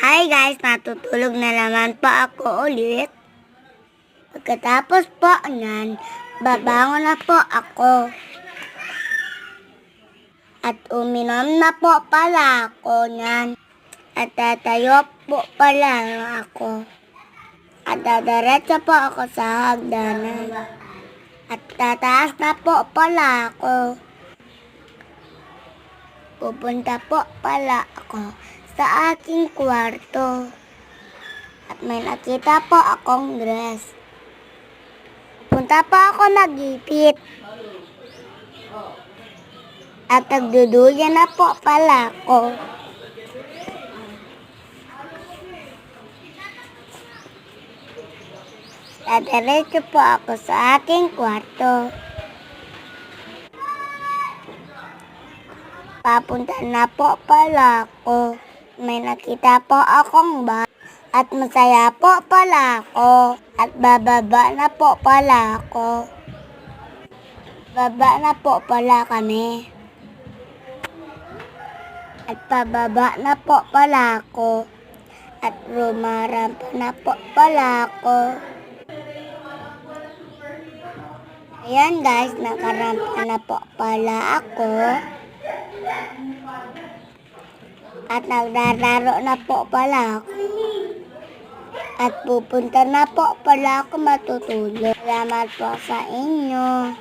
Hi guys, natutulog na naman po ako ulit. Pagkatapos po niyan, babangon na po ako. At uminom na po pala ako niyan. At tatayo po pala ako. At dadaretso po ako sa hagdanan. At tataas na po pala ako. Pupunta po pala ako sa aking kwarto. At may nakita po akong dress. Punta po ako nagipit. At nagduduya na po pala ako. Dadiretso po ako sa aking kwarto. Papunta na po pala ako. May nakita po akong bag. At masaya po pala ako. At bababa na po pala ako. Baba na po pala kami. At pababa na po pala ako. At rumarampa na po pala ako. Ayan guys, nakarampa na po pala ako. At naglalaro na po pala ako. At pupunta na po pala ako matutulog. Salamat po sa inyo.